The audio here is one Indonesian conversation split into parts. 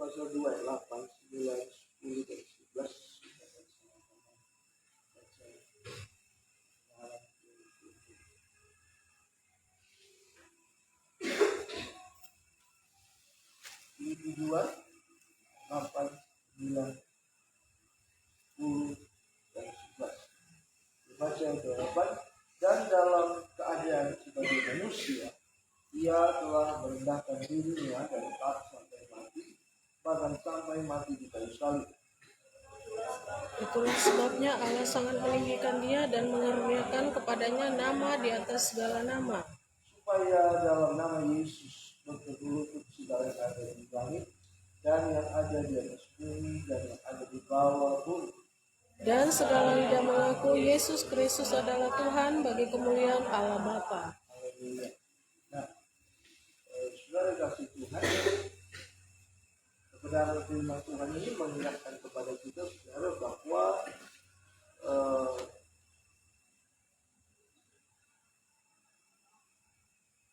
pasal 2 ayat 8, 9, 10 dan 11. Filipi 2 8, 9, 10 dan 11. Dibaca yang ke-8. Dan dalam keadaan sebagai manusia, ia telah merendahkan dirinya dari taat sampai mati, bahkan sampai mati di kayu salib. Itulah sebabnya Allah sangat meninggikan dia dan mengaruniakan kepadanya nama di atas segala nama, Supaya dalam nama Yesus berteduh lutut segala yang ada di langit dan yang ada di atas bumi dan yang ada di bawah bumi, dan segala lidah mengaku Yesus Kristus adalah Tuhan bagi kemuliaan Allah Bapa. Haleluya. Nah, saudara kasih Tuhan, kebenaran firman Tuhan ini mengingatkan kepada kita, saudara, bahwa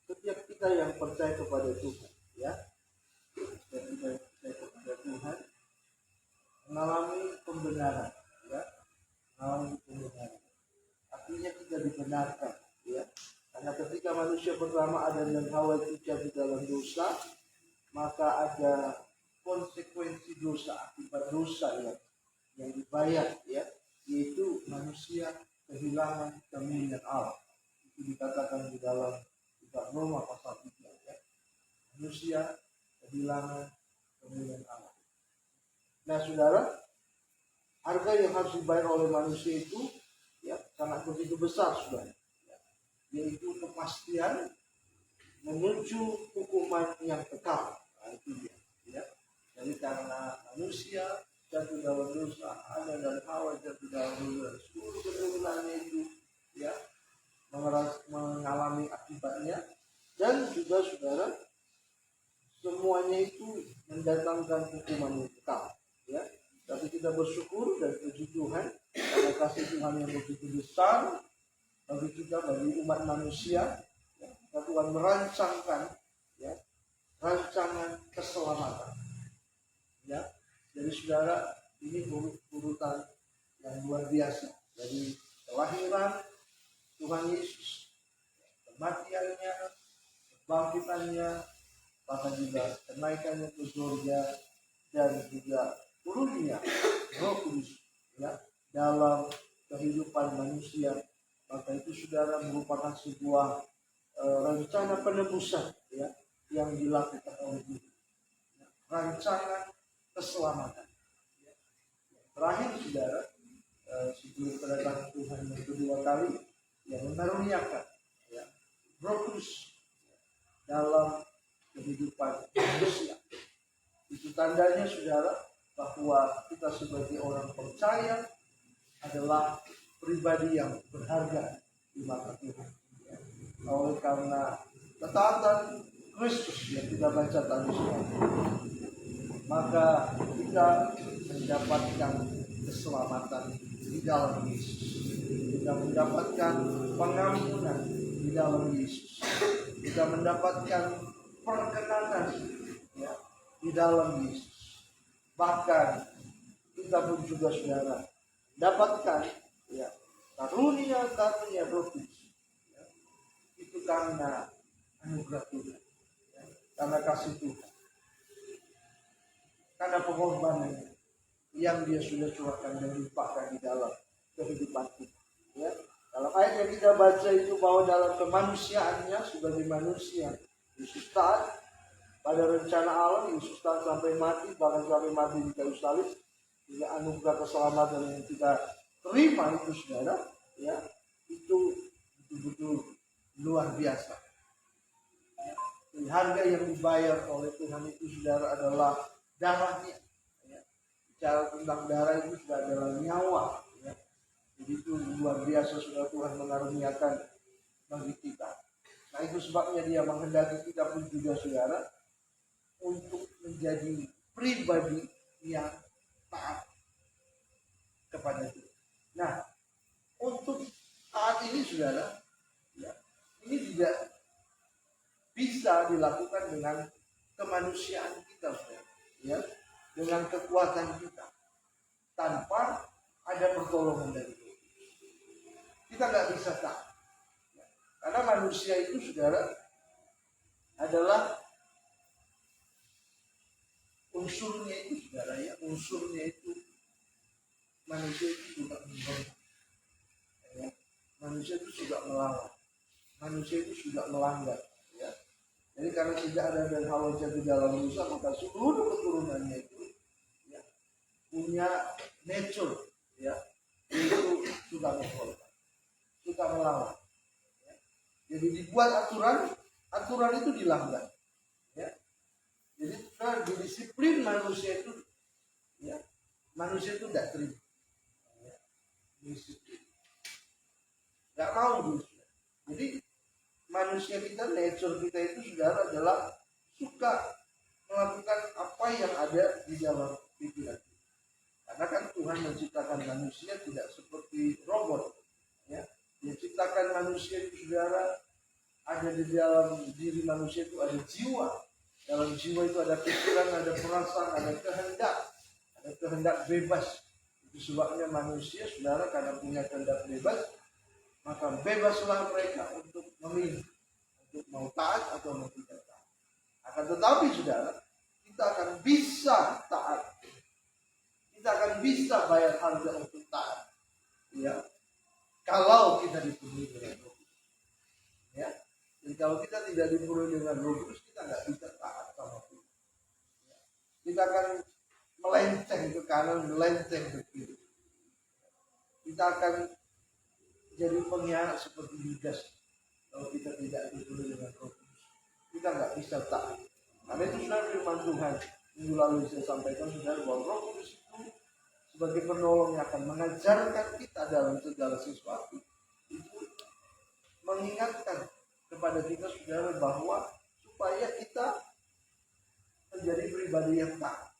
setiap kita yang percaya kepada Tuhan, ya, dan kita yang percaya kepada Tuhan mengalami pembenaran, ya, mengalami pembenaran. Artinya kita dibenarkan, ya, karena ketika manusia pertama Adam dan Hawa itu jatuh dalam dosa, maka ada konsekuensi dosa, akibat dosa yang dibayar, ya, yaitu manusia kehilangan kemuliaan Allah. Itu dikatakan di dalam kitab Roma pasal 3, ya. Manusia kehilangan kemuliaan Allah. Nah, saudara, harga yang harus dibayar oleh manusia itu, ya, sangat begitu besar, saudara, ya, yaitu kepastian menuju hukuman yang kekal. Nah, itu dia, ya. Jadi karena manusia jatuh dalam dosa, Adam dan Hawa jatuh dalam dosa, seluruh keturunannya itu, ya, mengalami akibatnya, dan juga saudara, semuanya itu mendatangkan hukuman yang kekal, ya. Tapi kita bersyukur dan puji Tuhan karena kasih Tuhan yang begitu besar bagi kita, bagi umat manusia, ya. Tuhan merancangkan, ya, rancangan keselamatan, ya. Jadi saudara, ini urutan yang luar biasa. Jadi kelahiran Tuhan Yesus, kematiannya, kebangkitannya, bahkan juga kenaikannya ke surga, dan juga turunnya Roh Kudus, ya, dalam kehidupan manusia. Maka itu saudara merupakan sebuah rencana penebusan, ya, yang dilakukan oleh Tuhan, ya, rancangan keselamatan, ya. Terakhir saudara, sebelum kedatangan Tuhan yang kedua kali, yang mengaruniakan, ya, Roh Kudus, ya, dalam kehidupan manusia. Itu tandanya saudara bahwa kita sebagai orang percaya adalah pribadi yang berharga di mata Tuhan, ya. Oleh karena ketaatan Kristus yang kita baca tadi semua, maka kita mendapatkan keselamatan di dalam Yesus. Kita mendapatkan pengampunan di dalam Yesus. Kita mendapatkan perkenanan, ya, di dalam Yesus. Bahkan kita pun juga saudara dapatkan, ya, karunia Roh Kudus, ya. Itu karena anugerah Tuhan, ya, karena kasih Tuhan, karena pengorbanannya yang dia sudah curahkan dan limpahkan di dalam kehidupan kita, ya. Dalam ayat yang kita baca itu bahwa dalam kemanusiaannya sebagai manusia, Yesus taat pada rencana Allah. Yesus taat sampai mati, bahkan sampai mati di kayu salib. Juga anugerah keselamatan yang kita terima itu saudara, ya, itu betul-betul luar biasa, ya. Dan harga yang dibayar oleh Tuhan itu saudara adalah darahnya, ya. Bicara tentang darah itu sudah adalah nyawa, ya. Jadi itu luar biasa saudara, Tuhan mengaruniakan bagi kita. Nah, itu sebabnya dia menghendaki kita pun juga saudara untuk menjadi pribadi yang taat kepada Tuhan. Nah, untuk taat ini saudara, ya, ini tidak bisa dilakukan dengan kemanusiaan kita, saudara, ya. kekuatan kita, tanpa ada pertolongan dari Tuhan. Kita nggak bisa taat. Karena manusia itu, saudara, adalah unsurnya itu, saudara, ya, unsurnya itu manusia itu juga memberontak, ya. Manusia itu juga melawan, manusia itu juga melanggar, ya. Jadi karena tidak ada dan Hawa jatuh dalam dosa, maka seluruh keturunannya itu, ya, punya nature, ya, itu suka memberontak, suka melawan, ya. Jadi dibuat aturan, aturan itu dilanggar, ya. Jadi disiplin manusia itu, ya, manusia itu tidak terima, ya, disiplin, nggak mau gitu. Jadi manusia kita, nature kita itu, saudara, adalah suka melakukan apa yang ada di dalam pikiran kita. Karena kan Tuhan menciptakan manusia tidak seperti robot, ya. Dia ciptakan manusia itu, saudara, ada di dalam diri manusia itu ada jiwa. Dalam jiwa itu ada pikiran, ada perasaan, ada kehendak bebas. Itu sebabnya manusia, saudara, karena punya kehendak bebas, maka bebaslah mereka untuk memilih, untuk mau taat atau mau tidak taat. Akan tetapi, saudara, kita akan bisa taat, kita akan bisa bayar harga untuk taat, ya, kalau kita dipenuhi dengan Roh Kudus, ya. Jadi kalau kita tidak dipenuhi dengan Roh Kudus, kita nggak bisa taat sama Tuhan, ya. Kita akan melenceng ke kanan, melenceng ke kiri. Kita akan jadi pengkhianat seperti Yudas kalau kita tidak dipenuhi dengan Roh Kudus. Kita nggak bisa taat. Karena itu, saudara, firman Tuhan minggu lalu saya sampaikan, saudara, bahwa Roh Kudus itu sebagai penolong yang akan mengajarkan kita dalam segala sesuatu. Itu mengingatkan kepada kita, saudara, bahwa supaya kita menjadi pribadi yang taat.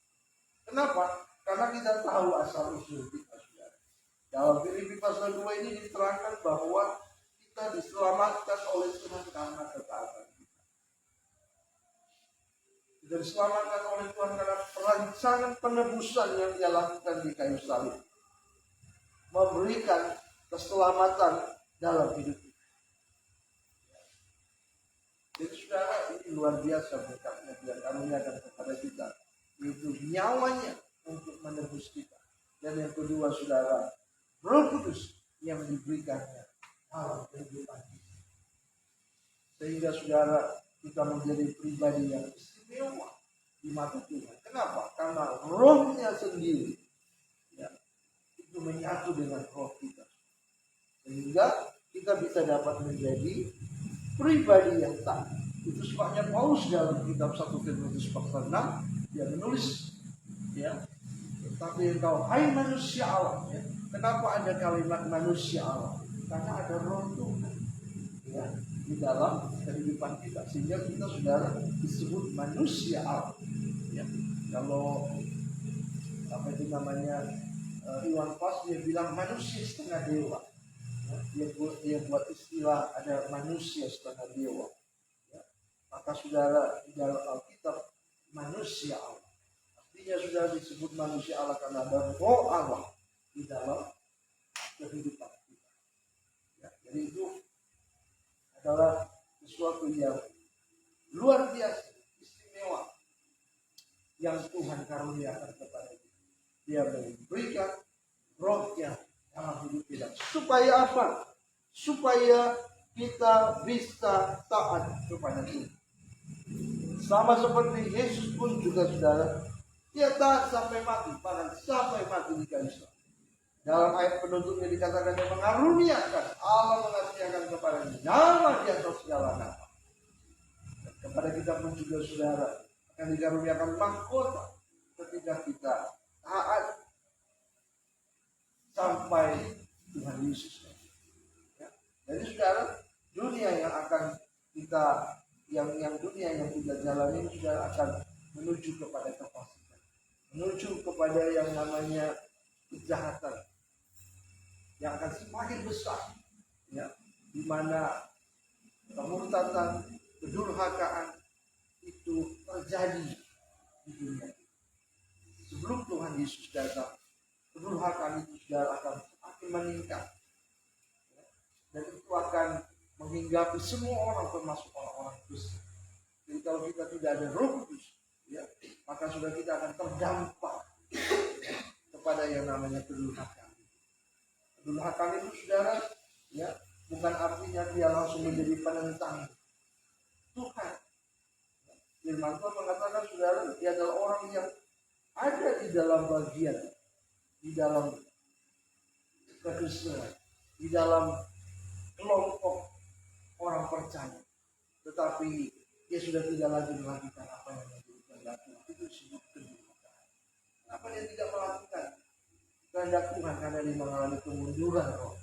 Kenapa? Karena kita tahu asal usul kita, saudara. Dalam Filipi pasal 2 ini diterangkan bahwa kita diselamatkan oleh Tuhan karena ketaatan kita. Kita diselamatkan oleh Tuhan karena perancangan penebusan yang Dia lakukan di kayu salib, memberikan keselamatan dalam hidup kita. Jadi, saudara, ini luar biasa berkatnya Tuhan karuniakan kepada kita, yaitu nyawanya untuk menebus kita. Dan yang kedua, saudara, Roh Kudus yang diberikannya dalam kehidupan kita, sehingga, saudara, kita menjadi pribadi yang istimewa di mata Tuhan. Kenapa? Karena Rohnya sendiri, ya, itu menyatu dengan roh kita, sehingga kita bisa dapat menjadi pribadi yang taat. Itu sebabnya Paulus dalam kitab 1 Timotius pasal 6 dia menulis, ya, tetapi engkau hai manusia Allah, ya. Kenapa ada kalimat manusia Allah? Karena ada Roh Tuhan, ya, di dalam kehidupan kita, sehingga kita, saudara, disebut manusia Allah, ya. Kalau apa itu namanya, Iwan Fals dia bilang manusia setengah dewa, ya. Dia buat istilah ada manusia setengah dewa, ya. Maka, saudara, di dalam Alkitab manusia Allah, artinya, saudara, disebut manusia Allah karena ada Roh Allah di dalam kehidupan kita, ya. Jadi itu adalah sesuatu yang luar biasa, istimewa, yang Tuhan karuniakan kepada kita. Dia memberikan Roh-Nya dalam hidup kita. Supaya apa? Supaya kita bisa taat kepada Tuhan. Sama seperti Yesus pun juga, saudara, Dia taat sampai mati, bahkan sampai mati di kayu salib. Dalam ayat penutupnya dikatakan yang mengaruniakan, Allah mengaruniakan kepadanya nama di atas segala nama. Dan kepada kita pun juga, saudara, akan dikaruniakan mahkota ketika kita taat sampai Tuhan Yesus. Ya. Jadi, saudara, dunia yang akan kita, yang dunia yang kita jalani, saudara, akan menuju kepada kefasikan, menuju kepada yang namanya kejahatan yang akan semakin besar, ya, di mana kemurtatan, kedurhakaan itu terjadi di dunia. sebelum Tuhan Yesus datang, kedurhakaan itu saudara akan semakin meningkat. Dan itu akan menghinggapi semua orang, termasuk orang-orang Kristen. Jadi kalau kita tidak ada Roh Kudus, ya, maka sudah kita akan terdampak kepada yang namanya kedurhakaan. Kedurhakaan itu saudara, ya, bukan artinya dia langsung menjadi penentang Tuhan. Firman Tuhan mengatakan saudara, dia adalah orang yang ada di dalam bagian, di dalam kekristenan, di dalam kelompok orang percaya, tetapi dia sudah tidak lagi melakukan apa yang menjadi kehendak Tuhan. Itu disebut kedurhakaan. Kenapa dia tidak melakukan kehendak Tuhan? Karena dia mengalami kemunduran roh.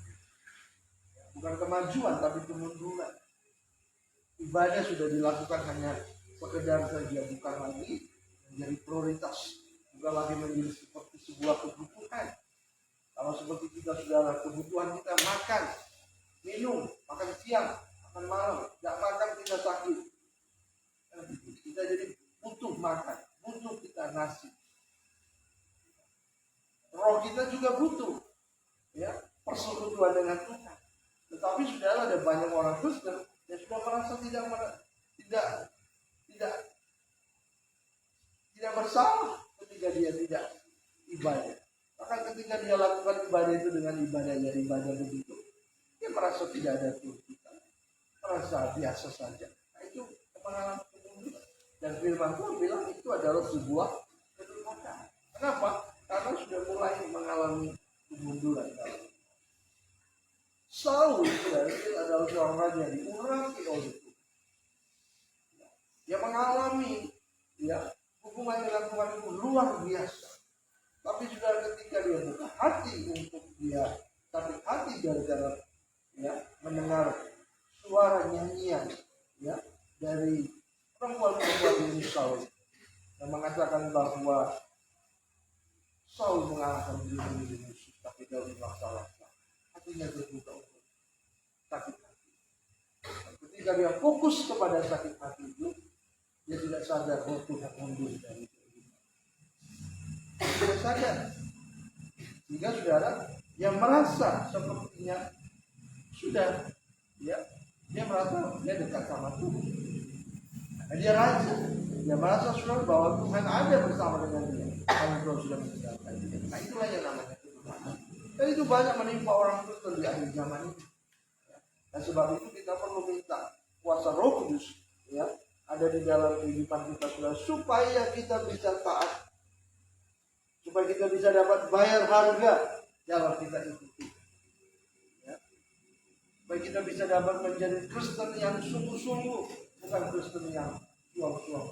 Bukan kemajuan, tapi kemunduran. Ibadah sudah dilakukan hanya sekedar saja, bukan lagi menjadi prioritas, bukan lagi menjadi seperti sebuah kebutuhan. Kalau seperti kita saudara, kebutuhan kita makan, minum, makan siang, makan malam, tidak makan kita sakit. Kita jadi butuh makan, butuh kita nasi. Roh kita juga butuh, ya, persekutuan dengan Tuhan. Tetapi saudara, ada banyak orang Kristen yang sudah merasa tidak bersalah ketika dia tidak ibadah. Bahkan ketika dia lakukan ibadah itu dengan ibadah begitu, dia merasa tidak ada tuntutan, merasa biasa saja. Nah, itu pengalaman kemunduran. Dan firman Tuhan bilang itu adalah sebuah kedurhakaan. Kenapa? Karena sudah mulai mengalami kemunduran. Saul itu adalah seorang raja yang diurapi oleh Tuhan. Dia mengalami, ya, hubungan dengan Tuhan itu luar biasa. Tapi sudah ketika dia buka hati untuk dia sakit hati gara-gara, ya, mendengar suara nyanyian, ya, dari perempuan-perempuan ini Saul yang mengatakan bahwa Saul mengalahkan diri musuh, tapi dia masalah hatinya terbuka untuk sakit hati. Dan ketika dia fokus kepada sakit hati itu, dia tidak sadar bahwa Tuhan mundur dari kehidupan. Dia tidak sadar. Sehingga saudara, yang merasa sepertinya sudah, ya, dia merasa dia dekat sama Tuhan. Nah, dia merasa saudara bahwa Tuhan ada bersama dengan dia. Kalau Tuhan sudah meninggalkan dia. Nah, itulah yang namanya kedurhakaan. Dan itu banyak menimpa orang Kristen di akhir zaman ini. Dan sebab itu kita perlu minta kuasa Roh Kudus, ya, ada di dalam kehidupan kita saudara, supaya kita bisa taat, supaya kita bisa dapat bayar harga dalam kita ikuti, ya. Supaya kita bisa dapat menjadi Kristen yang sungguh-sungguh, bukan Kristen yang suam-suam,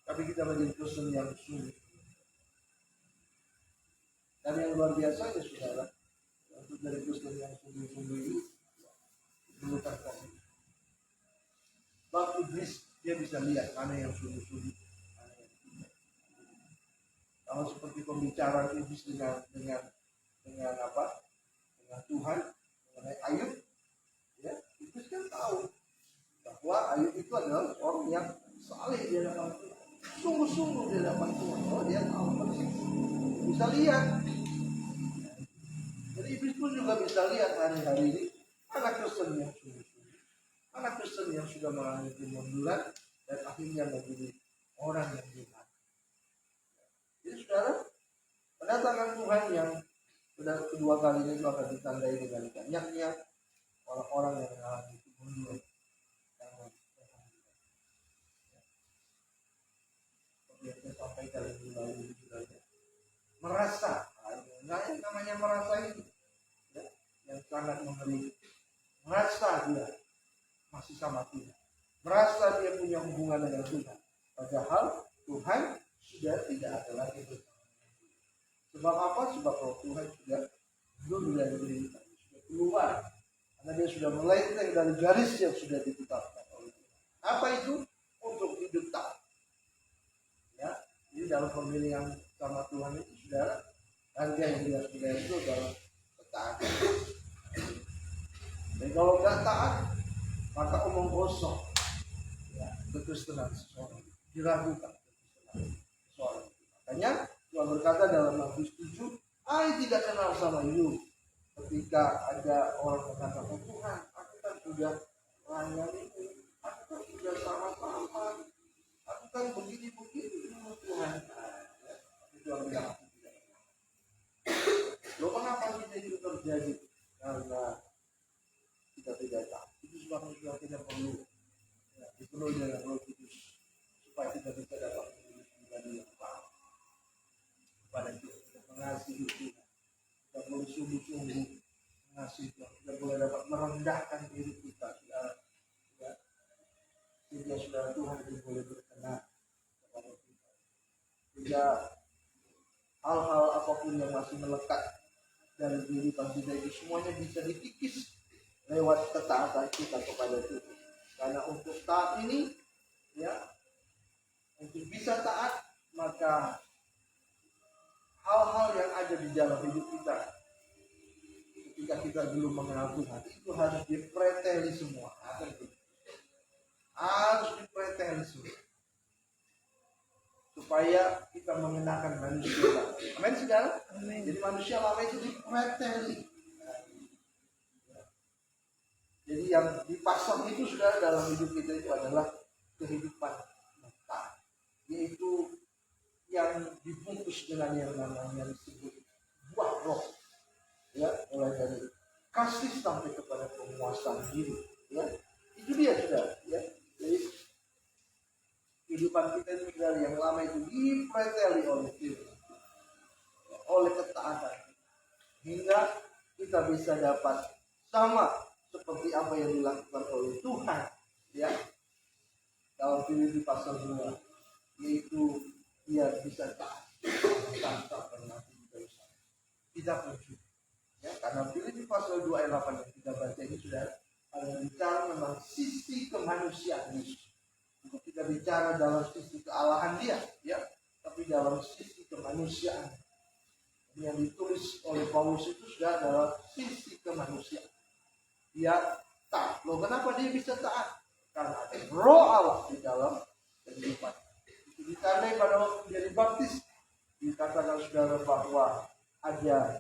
tapi kita menjadi Kristen yang sungguh. Dan yang luar biasa ya saudara, untuk dari Kristen yang sungguh-sungguh ini diperlukan kasih. Sebab iblis dia bisa lihat mana yang sungguh-sungguh, mana yang tidak. Kalau seperti pembicaraan iblis dengan apa? Dengan Tuhan mengenai Ayub, ya, iblis kan tahu bahwa Ayub itu adalah orang yang saleh di hadapan Tuhan, sungguh-sungguh di hadapan Tuhan. Oh, dia tahu persis, bisa lihat. Jadi iblis pun juga bisa lihat hari-hari ini anak Kristen yang sungguh-sungguh, anak Kristen yang sudah mengalami kemunduran dan akhirnya menjadi orang yang benar. Jadi saudara, kedatangan Tuhan yang sudah kedua kalinya itu akan ditandai dengan banyaknya orang-orang yang mengalami kemunduran. Seperti yang saya sampaikan lebih lalu, merasa, nah yang namanya merasa itu, ya, yang sangat mengerikan. Merasa dia masih sama Tuhan, merasa dia punya hubungan dengan Tuhan, padahal Tuhan sudah tidak ada lagi bersama. Sebab apa? Sebab Roh Tuhan sudah mundur dari diri kita, sudah keluar, karena dia sudah melenceng dari garis yang sudah ditetapkan oleh Tuhan. Apa itu? Untuk hidup taat. Ya, jadi dalam pemilihan sama Tuhan itu saudara, harga yang dia sudah itu adalah ketaatan. Dan kalau tidak taat, maka omong kosong, ya, kekristenan seseorang diragukan, kekristenan seseorang. Makanya Tuhan berkata dalam Matius 7, "I tidak kenal sama you." Ketika ada orang berkata, "Oh Tuhan, aku kan sudah melayani, aku kan sudah sama-sama, aku kan begini-begini sama Tuhan." Tapi Tuhan bilang, "Aku tidak kenal." Loh, kenapa kita itu terjadi? Karena kita tidak tahu. Itu sebabnya kita perlu dipenuhi dengan Roh Kudus supaya kita bisa dapat menjadi pribadi yang baik kepada Tuhan, mengasihi Tuhan. Kita boleh sungguh-sungguh mengasihi Tuhan. Kita boleh dapat merendahkan diri kita, saudara. Ya. Sehingga saudara Tuhan itu boleh berkenan kepada kita. Sehingga hal-hal apapun yang masih melekat dari kehidupan kita itu semuanya bisa dikikis lewat ketaatan kita kepada Tuhan. Karena untuk taat ini, ya, untuk bisa taat, maka hal-hal yang ada di dalam hidup kita ketika kita belum mengenal Tuhan itu harus dipreteli semua. Harus dipreteli semua supaya kita mengenakan manusia lama. Amin, saudara? Amin. Jadi manusia lama itu dipreteli. Jadi yang dipasang itu sudah dalam hidup kita itu adalah kehidupan nyata, yaitu yang dibungkus dengan yang namanya disebut buah roh, ya, mulai dari kasih sampai kepada penguasaan diri, ya, itu dia sudah, ya. Jadi kehidupan kita itu dari yang lama itu dipreteli oleh Tuhan, oleh ketaatan, hingga kita bisa dapat sama seperti apa yang dilakukan oleh Tuhan, ya, dalam Filipi pasal 2, yaitu dia bisa taat tanpa pernah berdosa. Tidak perlu, ya, karena Filipi pasal 2 ayat 8 yang kita baca ini sudah ada bicara tentang sisi kemanusiaan Yesus. Bukan kita bicara dalam sisi kealahan dia, ya, tapi dalam sisi kemanusiaan. Yang ditulis oleh Paulus itu sudah dalam sisi kemanusiaan. Dia taat. Loh, kenapa dia bisa taat? Karena ada Roh Allah di dalam kehidupan. Itu ditandai pada waktu dia dibaptis. Dikatakan saudara bahwa ada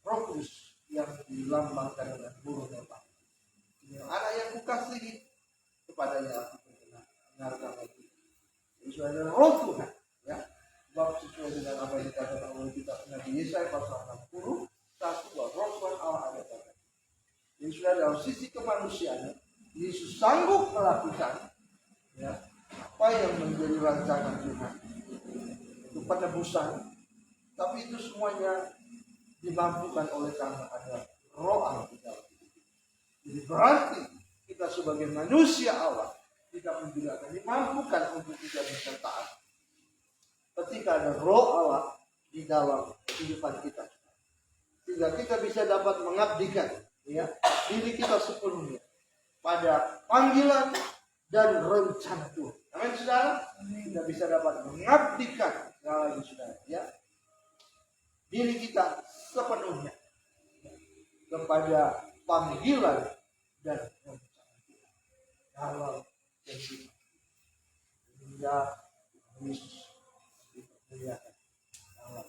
Roh Kudus yang dilambangkan dengan burung merpati. Ini anak yang kukasihi, kepadanya aku berkenan. Dengarkan lagi. Itu adalah Roh Tuhan, ya. Sebab sesuai dengan apa yang dikatakan oleh kitab Nabi Yesaya pasal 60, bahwa Roh Tuhan Allah ada pada. Jadi sudah dalam sisi kemanusiaan, Yesus sanggup melakukan, ya, apa yang menjadi rancangan Tuhan, itu penebusan. Tapi itu semuanya dimampukan oleh karena ada Roh Allah di dalam. Jadi berarti kita sebagai manusia Allah, kita pun juga akan dimampukan untuk kita bisa taat ketika ada Roh Allah di dalam kehidupan kita, sehingga kita bisa dapat mengabdikan, ya, diri kita sepenuhnya pada panggilan dan rencana Tuhan. Amin, saudara. Kita bisa dapat mengabdikan, sekali lagi saudara, ya, diri kita sepenuhnya kepada panggilan dan rencana Tuhan dalam kehidupan, hingga Yesus dipermuliakan dalam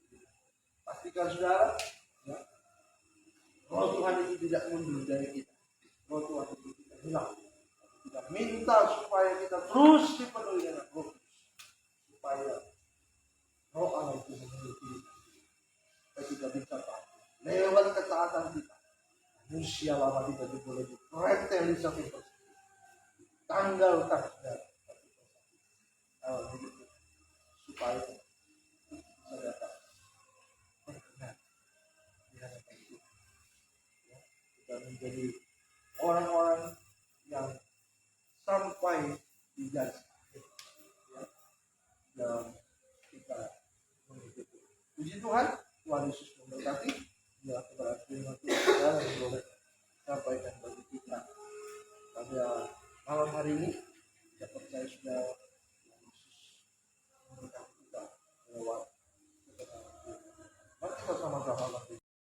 kehidupan. Pastikan saudara, ya, Roh Tuhan itu tidak mundur dari kita. Roh Tuhan itu tidak hilang. Kita minta supaya kita terus dipenuhi dengan Roh Kudus, supaya Roh Allah itu memenuhi kita. Supaya kita bisa taat. Lewat ketaatan kita, manusia lama kita boleh dipreteli sampai bersih. Tanggalkan saudara dalam hidup kita, supaya bisa dapat berkenan di hadapan Tuhan. Kita menjadi orang-orang yang sampai di garis akhir, ya, dalam kita mengikuti Tuhan. Puji Tuhan, Tuhan Yesus memberkati. Ya, kepada firman Tuhan yang boleh sampaikan bagi kita pada malam hari ini. Saya percaya sudah Yesus memberkati kita lewat kebenaran Tuhan. Mari kita sama-sama